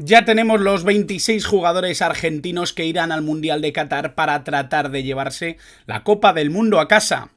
Ya tenemos los 26 jugadores argentinos que irán al Mundial de Qatar para tratar de llevarse la Copa del Mundo a casa.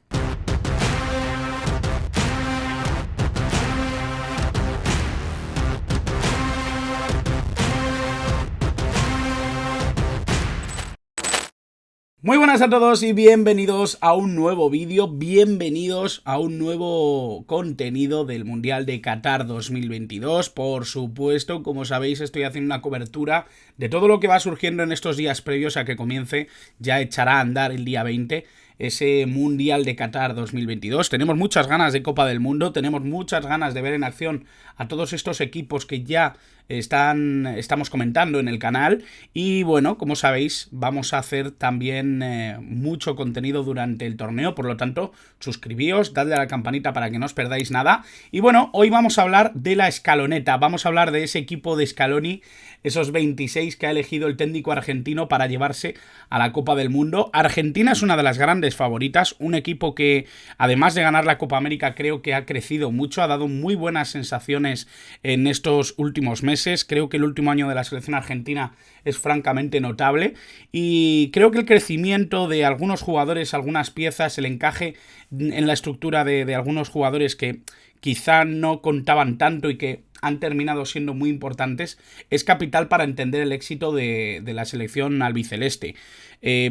Muy buenas a todos y bienvenidos a un nuevo vídeo, bienvenidos a un nuevo contenido del Mundial de Qatar 2022. Por supuesto, como sabéis, estoy haciendo una cobertura de todo lo que va surgiendo en estos días previos a que comience, ya echará a andar el día 20, ese Mundial de Qatar 2022. Tenemos muchas ganas de Copa del Mundo, tenemos muchas ganas de ver en acción a todos estos equipos que ya estamos comentando en el canal. Y bueno, como sabéis, vamos a hacer también mucho contenido durante el torneo, por lo tanto, suscribíos, dadle a la campanita para que no os perdáis nada. Y bueno, hoy vamos a hablar de la escaloneta, vamos a hablar de ese equipo de Scaloni, esos 26 que ha elegido el técnico argentino para llevarse a la Copa del Mundo. Argentina es una de las grandes favoritas, un equipo que además de ganar la Copa América creo que ha crecido mucho, ha dado muy buenas sensaciones en estos últimos meses. Creo que el último año de la selección argentina es francamente notable y creo que el crecimiento de algunos jugadores, algunas piezas, el encaje en la estructura de algunos jugadores que quizá no contaban tanto y que han terminado siendo muy importantes, es capital para entender el éxito de la selección albiceleste.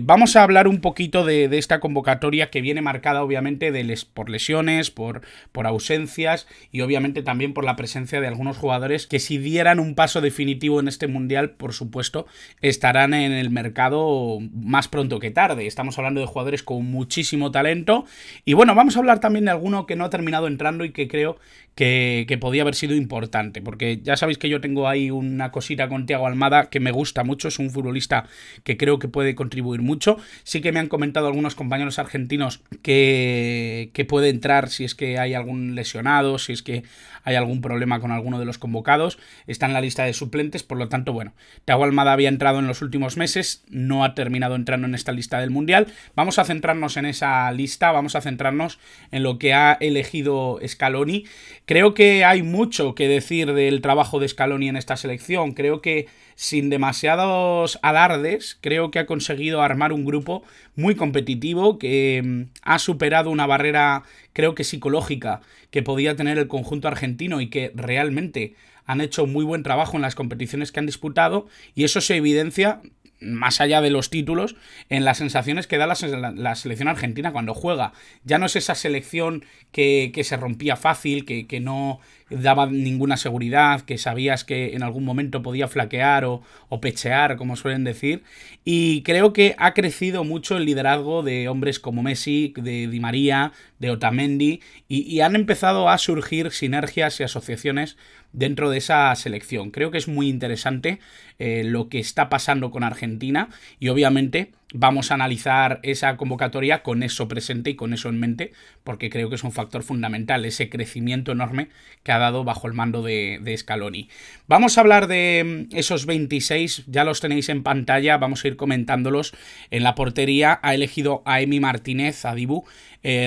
Vamos a hablar un poquito de esta convocatoria que viene marcada obviamente por lesiones, por ausencias y obviamente también por la presencia de algunos jugadores que si dieran un paso definitivo en este mundial, por supuesto, estarán en el mercado más pronto que tarde. Estamos hablando de jugadores con muchísimo talento y bueno, vamos a hablar también de alguno que no ha terminado entrando y que creo que podía haber sido importante, porque ya sabéis que yo tengo ahí una cosita con Thiago Almada que me gusta mucho, es un futbolista que creo que puede contribuir mucho. Sí que me han comentado algunos compañeros argentinos que puede entrar si es que hay algún lesionado, si es que hay algún problema con alguno de los convocados, está en la lista de suplentes, por lo tanto, bueno, Thiago Almada había entrado en los últimos meses, no ha terminado entrando en esta lista del Mundial. Vamos a centrarnos en esa lista, vamos a centrarnos en lo que ha elegido Scaloni. Creo que hay mucho que decir del trabajo de Scaloni en esta selección. Creo que sin demasiados alardes, creo que ha conseguido armar un grupo muy competitivo que ha superado una barrera, creo que psicológica, que podía tener el conjunto argentino y que realmente han hecho muy buen trabajo en las competiciones que han disputado, y eso se evidencia más allá de los títulos, en las sensaciones que da la selección argentina cuando juega. Ya no es esa selección que se rompía fácil, que no daba ninguna seguridad, que sabías que en algún momento podía flaquear o pechear, como suelen decir. Y creo que ha crecido mucho el liderazgo de hombres como Messi, de Di María, de Otamendi, y han empezado a surgir sinergias y asociaciones dentro de esa selección. Creo que es muy interesante lo que está pasando con Argentina y obviamente vamos a analizar esa convocatoria con eso presente y con eso en mente, porque creo que es un factor fundamental, ese crecimiento enorme que ha dado bajo el mando de Scaloni. Vamos a hablar de esos 26, ya los tenéis en pantalla, vamos a ir comentándolos. En la portería ha elegido a Emi Martínez, a Dibu,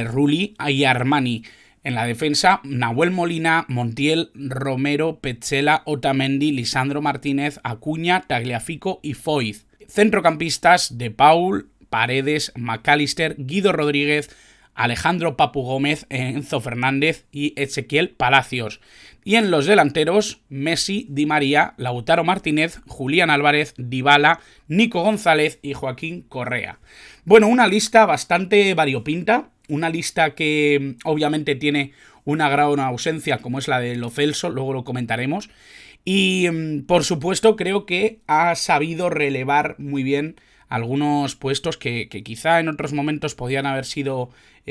Rulli y Armani. En la defensa, Nahuel Molina, Montiel, Romero, Petzela, Otamendi, Lisandro Martínez, Acuña, Tagliafico y Foyth. Centrocampistas, De Paul, Paredes, McAllister, Guido Rodríguez, Alejandro Papu Gómez, Enzo Fernández y Ezequiel Palacios. Y en los delanteros, Messi, Di María, Lautaro Martínez, Julián Álvarez, Dybala, Nico González y Joaquín Correa. Bueno, una lista bastante variopinta, una lista que obviamente tiene una gran ausencia como es la de Lo Celso, luego lo comentaremos. Y por supuesto creo que ha sabido relevar muy bien algunos puestos que quizá en otros momentos podían haber sido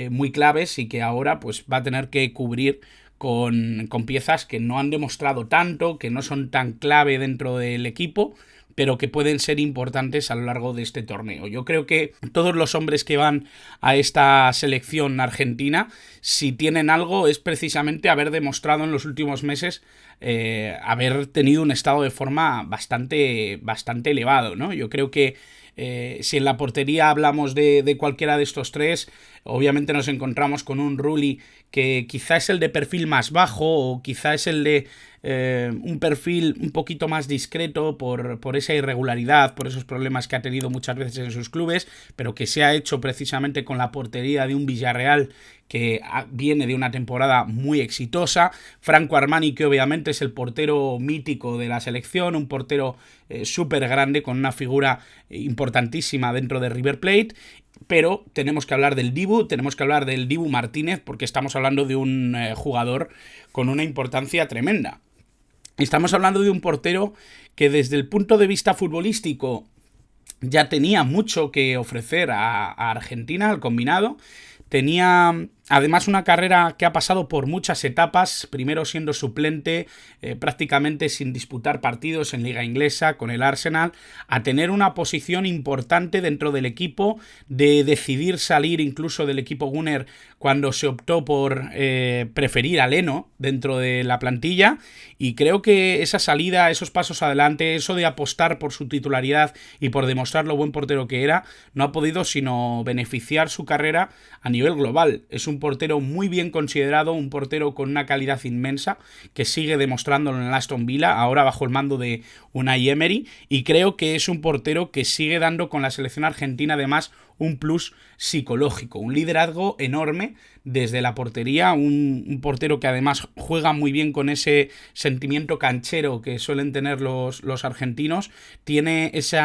muy claves y que ahora pues va a tener que cubrir con piezas que no han demostrado tanto, que no son tan clave dentro del equipo, pero que pueden ser importantes a lo largo de este torneo. Yo creo que todos los hombres que van a esta selección argentina, si tienen algo, es precisamente haber demostrado en los últimos meses haber tenido un estado de forma bastante elevado, ¿no? Yo creo que si en la portería hablamos de cualquiera de estos tres, obviamente nos encontramos con un Rulli que quizá es el de perfil más bajo o quizá es el de un perfil un poquito más discreto por esa irregularidad, por esos problemas que ha tenido muchas veces en sus clubes, pero que se ha hecho precisamente con la portería de un Villarreal que viene de una temporada muy exitosa. Franco Armani, que obviamente es el portero mítico de la selección, un portero súper grande, con una figura importantísima dentro de River Plate. Pero tenemos que hablar del Dibu Martínez, porque estamos hablando de un jugador con una importancia tremenda. Estamos hablando de un portero que desde el punto de vista futbolístico ya tenía mucho que ofrecer a Argentina, al combinado. Tenía además una carrera que ha pasado por muchas etapas, primero siendo suplente, prácticamente sin disputar partidos en Liga Inglesa con el Arsenal, a tener una posición importante dentro del equipo, de decidir salir incluso del equipo Gunner cuando se optó por preferir a Leno dentro de la plantilla, y creo que esa salida, esos pasos adelante, eso de apostar por su titularidad y por demostrar lo buen portero que era, no ha podido sino beneficiar su carrera a nivel global. Es un portero muy bien considerado, un portero con una calidad inmensa, que sigue demostrándolo en el Aston Villa, ahora bajo el mando de Unai Emery, y creo que es un portero que sigue dando con la selección argentina además un plus psicológico, un liderazgo enorme desde la portería, un portero que además juega muy bien con ese sentimiento canchero que suelen tener los argentinos, tiene ese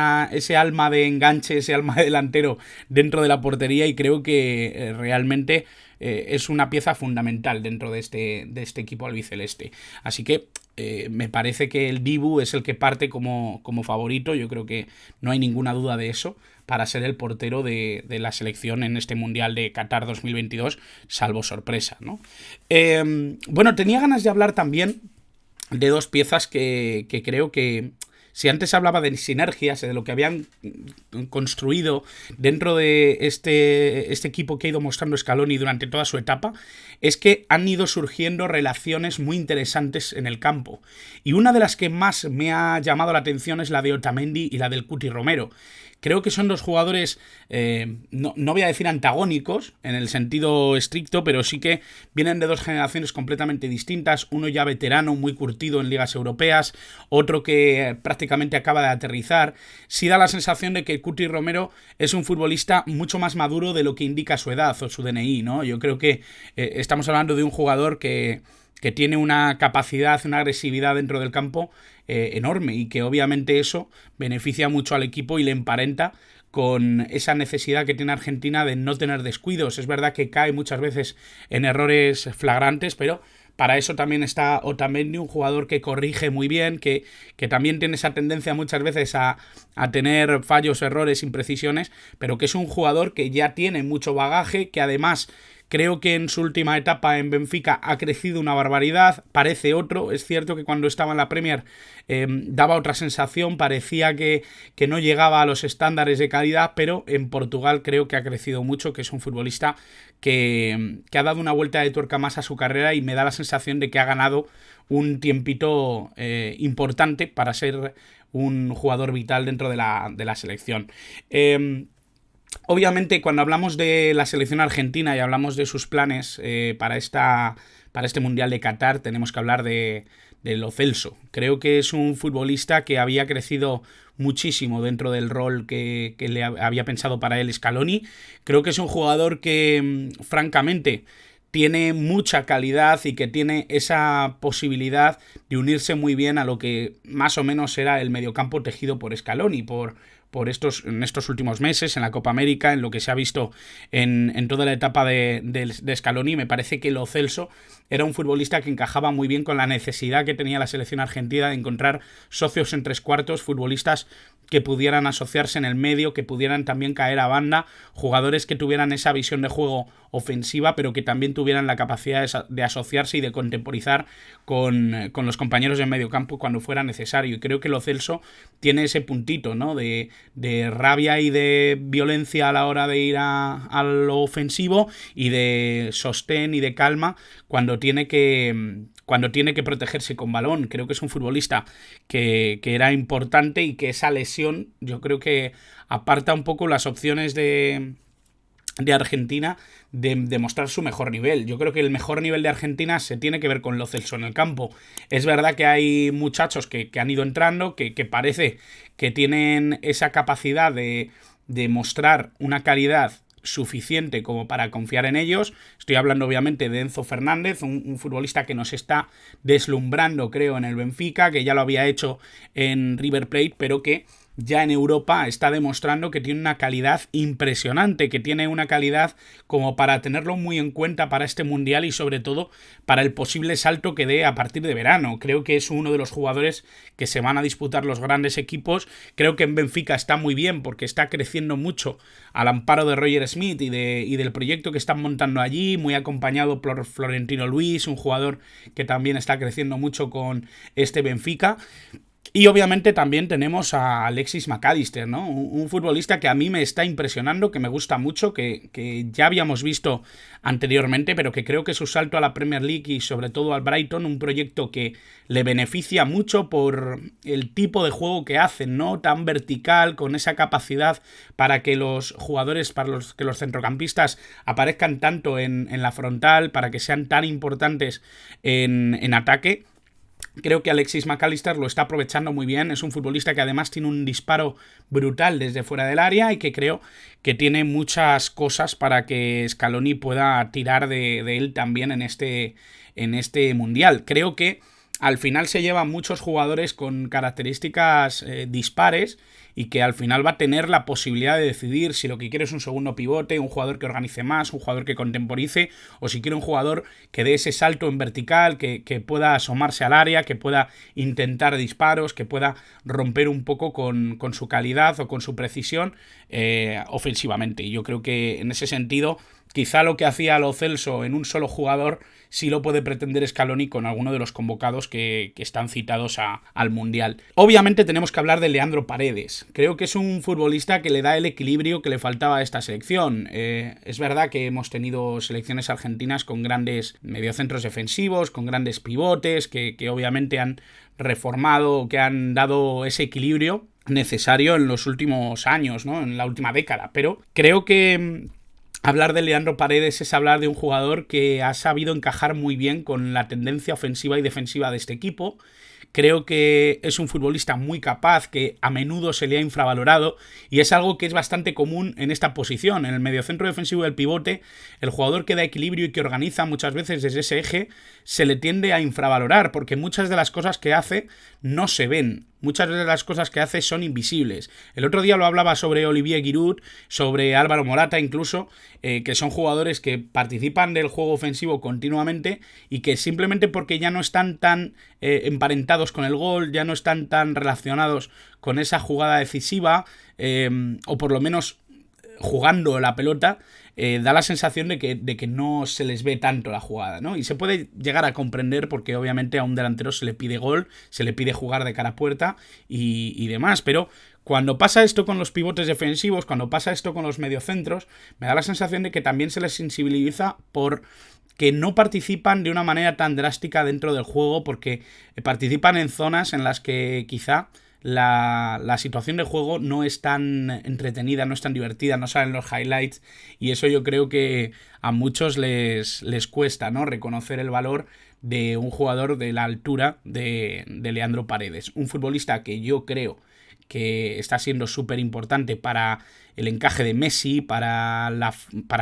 alma de enganche, ese alma de delantero dentro de la portería, y creo que realmente es una pieza fundamental dentro de este equipo albiceleste. Así que me parece que el Dibu es el que parte como favorito. Yo creo que no hay ninguna duda de eso para ser el portero de la selección en este Mundial de Qatar 2022, salvo sorpresa, ¿no? Bueno, tenía ganas de hablar también de dos piezas que creo que, si antes hablaba de sinergias, de lo que habían construido dentro de este equipo que ha ido mostrando Scaloni durante toda su etapa, es que han ido surgiendo relaciones muy interesantes en el campo. Y una de las que más me ha llamado la atención es la de Otamendi y la del Cuti Romero. Creo que son dos jugadores, no voy a decir antagónicos en el sentido estricto, pero sí que vienen de dos generaciones completamente distintas. Uno ya veterano, muy curtido en ligas europeas, otro que prácticamente acaba de aterrizar. Sí da la sensación de que Cuti Romero es un futbolista mucho más maduro de lo que indica su edad o su DNI, ¿no? Yo creo que estamos hablando de un jugador que tiene una capacidad, una agresividad dentro del campo enorme, y que obviamente eso beneficia mucho al equipo y le emparenta con esa necesidad que tiene Argentina de no tener descuidos. Es verdad que cae muchas veces en errores flagrantes, pero para eso también está Otamendi, un jugador que corrige muy bien, que también tiene esa tendencia muchas veces a tener fallos, errores, imprecisiones, pero que es un jugador que ya tiene mucho bagaje, que además creo que en su última etapa en Benfica ha crecido una barbaridad, parece otro. Es cierto que cuando estaba en la Premier daba otra sensación, parecía que no llegaba a los estándares de calidad, pero en Portugal creo que ha crecido mucho, que es un futbolista que ha dado una vuelta de tuerca más a su carrera, y me da la sensación de que ha ganado un tiempito importante para ser un jugador vital dentro de la selección. Obviamente, cuando hablamos de la selección argentina y hablamos de sus planes para este Mundial de Qatar, tenemos que hablar de Lo Celso. Creo que es un futbolista que había crecido muchísimo dentro del rol que le había pensado para él Scaloni. Creo que es un jugador que, francamente, tiene mucha calidad y que tiene esa posibilidad de unirse muy bien a lo que más o menos era el mediocampo tejido por Scaloni, en estos últimos meses, en la Copa América, en lo que se ha visto en toda la etapa de Scaloni. Me parece que Lo Celso era un futbolista que encajaba muy bien con la necesidad que tenía la selección argentina de encontrar socios en tres cuartos, futbolistas que pudieran asociarse en el medio, que pudieran también caer a banda, jugadores que tuvieran esa visión de juego ofensiva, pero que también tuvieran la capacidad de asociarse y de contemporizar con los compañeros de medio campo cuando fuera necesario. Y creo que Lo Celso tiene ese puntito, ¿no?, de rabia y de violencia a la hora de ir a lo ofensivo, y de sostén y de calma cuando tiene que protegerse con balón. Creo que es un futbolista que era importante, y que esa lesión yo creo que aparta un poco las opciones de de Argentina de mostrar su mejor nivel. Yo creo que el mejor nivel de Argentina se tiene que ver con Lo Celso en el campo. Es verdad que hay muchachos que han ido entrando, que parece que tienen esa capacidad de mostrar una calidad suficiente como para confiar en ellos. Estoy hablando obviamente de Enzo Fernández, un futbolista que nos está deslumbrando, creo, en el Benfica, que ya lo había hecho en River Plate, pero que ya en Europa está demostrando que tiene una calidad impresionante, que tiene una calidad como para tenerlo muy en cuenta para este Mundial y sobre todo para el posible salto que dé a partir de verano. Creo que es uno de los jugadores que se van a disputar los grandes equipos. Creo que en Benfica está muy bien porque está creciendo mucho al amparo de Roger Smith y del proyecto que están montando allí, muy acompañado por Florentino Luis, un jugador que también está creciendo mucho con este Benfica. Y obviamente también tenemos a Alexis McAllister, ¿no? Un futbolista que a mí me está impresionando, que me gusta mucho, que ya habíamos visto anteriormente, pero que creo que su salto a la Premier League y sobre todo al Brighton, un proyecto que le beneficia mucho por el tipo de juego que hacen, ¿no? Tan vertical, con esa capacidad para que los jugadores, que los centrocampistas aparezcan tanto en la frontal, para que sean tan importantes en ataque. Creo que Alexis McAllister lo está aprovechando muy bien. Es un futbolista que además tiene un disparo brutal desde fuera del área y que creo que tiene muchas cosas para que Scaloni pueda tirar de él también en este Mundial. Creo que al final se llevan muchos jugadores con características dispares y que al final va a tener la posibilidad de decidir si lo que quiere es un segundo pivote, un jugador que organice más, un jugador que contemporice, o si quiere un jugador que dé ese salto en vertical, que pueda asomarse al área, que pueda intentar disparos, que pueda romper un poco con su calidad o con su precisión ofensivamente. Y yo creo que en ese sentido, quizá lo que hacía Lo Celso en un solo jugador sí lo puede pretender Scaloni con alguno de los convocados que están citados al Mundial. Obviamente tenemos que hablar de Leandro Paredes. Creo que es un futbolista que le da el equilibrio que le faltaba a esta selección. Es verdad que hemos tenido selecciones argentinas con grandes mediocentros defensivos, con grandes pivotes, que obviamente han reformado, que han dado ese equilibrio necesario en los últimos años, ¿no? En la última década. Pero creo que hablar de Leandro Paredes es hablar de un jugador que ha sabido encajar muy bien con la tendencia ofensiva y defensiva de este equipo. Creo que es un futbolista muy capaz, que a menudo se le ha infravalorado y es algo que es bastante común en esta posición. En el mediocentro defensivo del pivote, el jugador que da equilibrio y que organiza muchas veces desde ese eje se le tiende a infravalorar porque muchas de las cosas que hace no se ven. Muchas de las cosas que hace son invisibles. El otro día lo hablaba sobre Olivier Giroud, sobre Álvaro Morata incluso, que son jugadores que participan del juego ofensivo continuamente y que simplemente porque ya no están tan emparentados con el gol, ya no están tan relacionados con esa jugada decisiva, o por lo menos jugando la pelota, da la sensación de que no se les ve tanto la jugada, ¿no? Y se puede llegar a comprender porque obviamente a un delantero se le pide gol, se le pide jugar de cara a puerta y demás, pero cuando pasa esto con los pivotes defensivos, cuando pasa esto con los mediocentros, me da la sensación de que también se les sensibiliza por que no participan de una manera tan drástica dentro del juego porque participan en zonas en las que quizá la situación de juego no es tan entretenida, no es tan divertida, no salen los highlights y eso yo creo que a muchos les cuesta, ¿no? Reconocer el valor de un jugador de la altura de Leandro Paredes, un futbolista que yo creo que está siendo súper importante para el encaje de Messi, para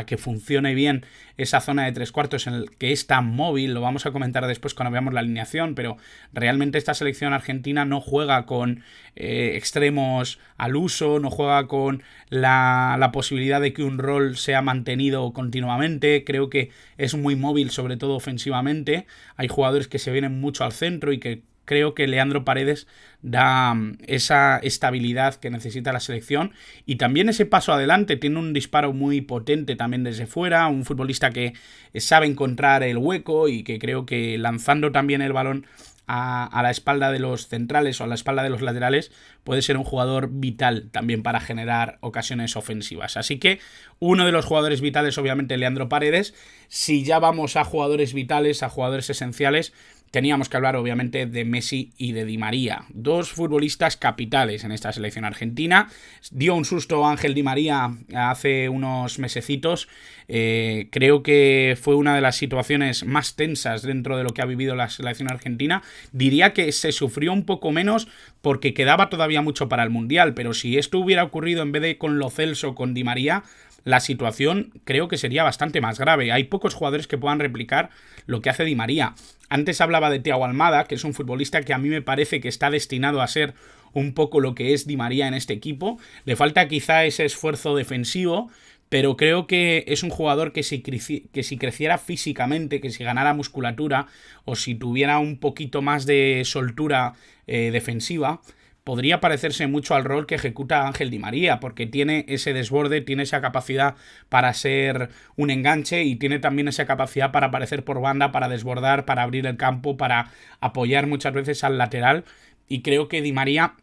que funcione bien esa zona de tres cuartos en el que es tan móvil. Lo vamos a comentar después cuando veamos la alineación, pero realmente esta selección argentina no juega con extremos al uso, no juega con la posibilidad de que un rol sea mantenido continuamente. Creo que es muy móvil, sobre todo ofensivamente. Hay jugadores que se vienen mucho al centro y que creo que Leandro Paredes da esa estabilidad que necesita la selección y también ese paso adelante. Tiene un disparo muy potente también desde fuera, un futbolista que sabe encontrar el hueco y que creo que lanzando también el balón a la espalda de los centrales o a la espalda de los laterales puede ser un jugador vital también para generar ocasiones ofensivas. Así que uno de los jugadores vitales obviamente Leandro Paredes. Si ya vamos a jugadores vitales, a jugadores esenciales, teníamos que hablar obviamente de Messi y de Di María, dos futbolistas capitales en esta selección argentina. Dio un susto Ángel Di María hace unos mesecitos. Creo que fue una de las situaciones más tensas dentro de lo que ha vivido la selección argentina. Diría que se sufrió un poco menos porque quedaba todavía mucho para el Mundial, pero si esto hubiera ocurrido en vez de con Lo Celso, con Di María, la situación creo que sería bastante más grave. Hay pocos jugadores que puedan replicar lo que hace Di María. Antes hablaba de Thiago Almada, que es un futbolista que a mí me parece que está destinado a ser un poco lo que es Di María en este equipo. Le falta quizá ese esfuerzo defensivo, pero creo que es un jugador que si creciera físicamente, que si ganara musculatura o si tuviera un poquito más de soltura defensiva, podría parecerse mucho al rol que ejecuta Ángel Di María, porque tiene ese desborde, tiene esa capacidad para ser un enganche y tiene también esa capacidad para aparecer por banda, para desbordar, para abrir el campo, para apoyar muchas veces al lateral. Y creo que Di María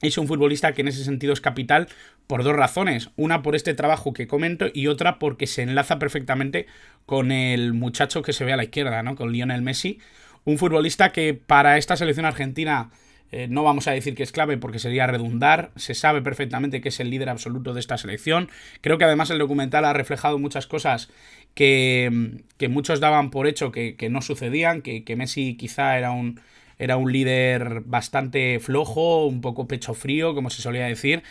es un futbolista que en ese sentido es capital por dos razones. Una por este trabajo que comento y otra porque se enlaza perfectamente con el muchacho que se ve a la izquierda, ¿no? Con Lionel Messi. Un futbolista que para esta selección argentina no vamos a decir que es clave porque sería redundar. Se sabe perfectamente que es el líder absoluto de esta selección. Creo que además el documental ha reflejado muchas cosas que muchos daban por hecho que no sucedían, que Messi quizá era un líder bastante flojo, un poco pecho frío, como se solía decir.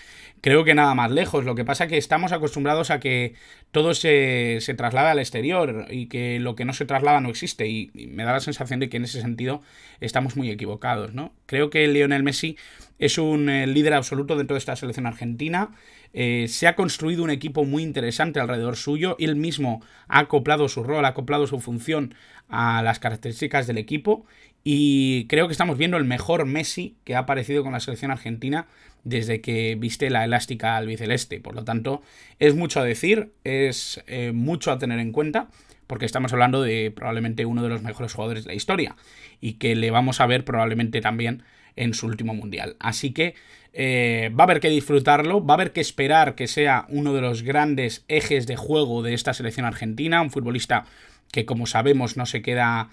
Creo que nada más lejos. Lo que pasa es que estamos acostumbrados a que todo se traslada al exterior y que lo que no se traslada no existe. Y me da la sensación de que en ese sentido estamos muy equivocados, ¿no? Creo que Lionel Messi es un líder absoluto dentro de esta selección argentina. Se ha construido un equipo muy interesante alrededor suyo. Él mismo ha acoplado su rol, ha acoplado su función a las características del equipo. Y creo que estamos viendo el mejor Messi que ha aparecido con la selección argentina desde que viste la elástica albiceleste. Por lo tanto, es mucho a decir, es mucho a tener en cuenta, porque estamos hablando de probablemente uno de los mejores jugadores de la historia y que le vamos a ver probablemente también en su último mundial. Así que va a haber que disfrutarlo, va a haber que esperar que sea uno de los grandes ejes de juego de esta selección argentina, un futbolista que como sabemos no se queda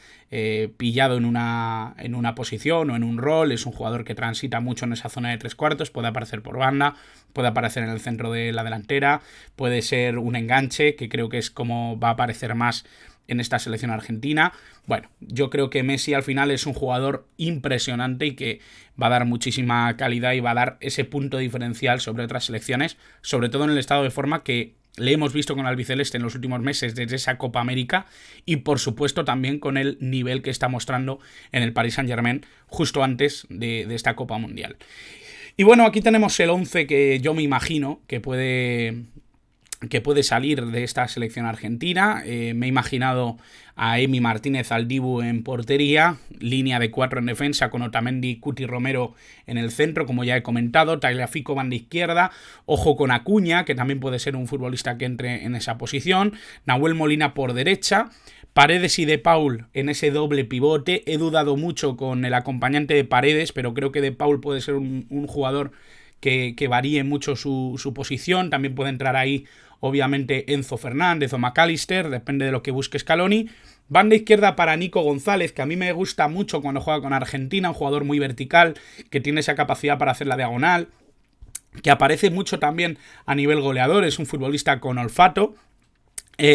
pillado en una posición o en un rol. Es un jugador que transita mucho en esa zona de tres cuartos, puede aparecer por banda, puede aparecer en el centro de la delantera, puede ser un enganche, que creo que es como va a aparecer más en esta selección argentina. Bueno, yo creo que Messi al final es un jugador impresionante y que va a dar muchísima calidad y va a dar ese punto diferencial sobre otras selecciones, sobre todo en el estado de forma que le hemos visto con el albiceleste en los últimos meses desde esa Copa América y por supuesto también con el nivel que está mostrando en el Paris Saint-Germain justo antes de esta Copa Mundial. Y bueno, aquí tenemos el 11 que yo me imagino que puede salir de esta selección argentina. Me he imaginado a Emi Martínez al Dibu en portería, línea de 4 en defensa con Otamendi, Cuti Romero en el centro, como ya he comentado, Tagliafico banda izquierda, ojo con Acuña, que también puede ser un futbolista que entre en esa posición, Nahuel Molina por derecha, Paredes y De Paul en ese doble pivote. He dudado mucho con el acompañante de Paredes, pero creo que De Paul puede ser un jugador que varíe mucho su posición. También puede entrar ahí obviamente Enzo Fernández o McAllister, depende de lo que busque Scaloni. Banda izquierda para Nico González, que a mí me gusta mucho cuando juega con Argentina, un jugador muy vertical, que tiene esa capacidad para hacer la diagonal, que aparece mucho también a nivel goleador, es un futbolista con olfato.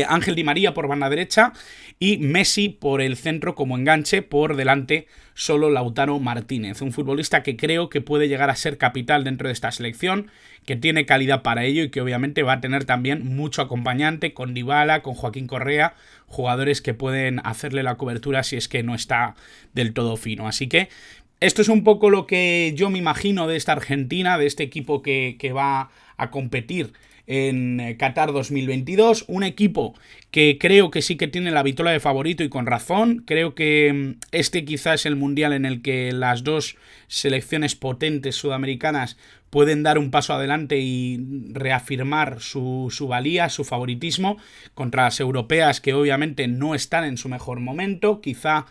Ángel Di María por banda derecha y Messi por el centro como enganche, por delante solo Lautaro Martínez, un futbolista que creo que puede llegar a ser capital dentro de esta selección, que tiene calidad para ello y que obviamente va a tener también mucho acompañante con Dybala, con Joaquín Correa, jugadores que pueden hacerle la cobertura si es que no está del todo fino. Así que esto es un poco lo que yo me imagino de esta Argentina, de este equipo que va a competir en Qatar 2022, un equipo que creo que sí que tiene la vitola de favorito y con razón. Creo que este quizás es el mundial en el que las dos selecciones potentes sudamericanas pueden dar un paso adelante y reafirmar su valía, su favoritismo contra las europeas que obviamente no están en su mejor momento. Quizá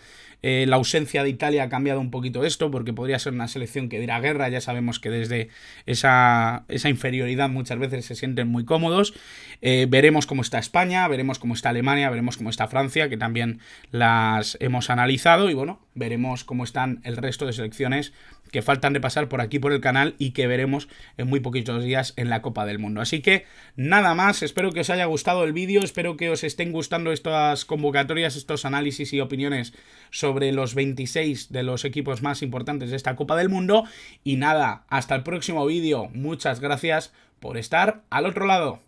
la ausencia de Italia ha cambiado un poquito esto, porque podría ser una selección que diera guerra. Ya sabemos que desde esa inferioridad realidad muchas veces se sienten muy cómodos. Veremos cómo está España, veremos cómo está Alemania, veremos cómo está Francia, que también las hemos analizado, y bueno, veremos cómo están el resto de selecciones que faltan de pasar por aquí por el canal y que veremos en muy poquitos días en la Copa del Mundo. Así que nada más, espero que os haya gustado el vídeo, espero que os estén gustando estas convocatorias, estos análisis y opiniones sobre los 26 de los equipos más importantes de esta Copa del Mundo. Y nada, hasta el próximo vídeo, muchas gracias por estar al otro lado.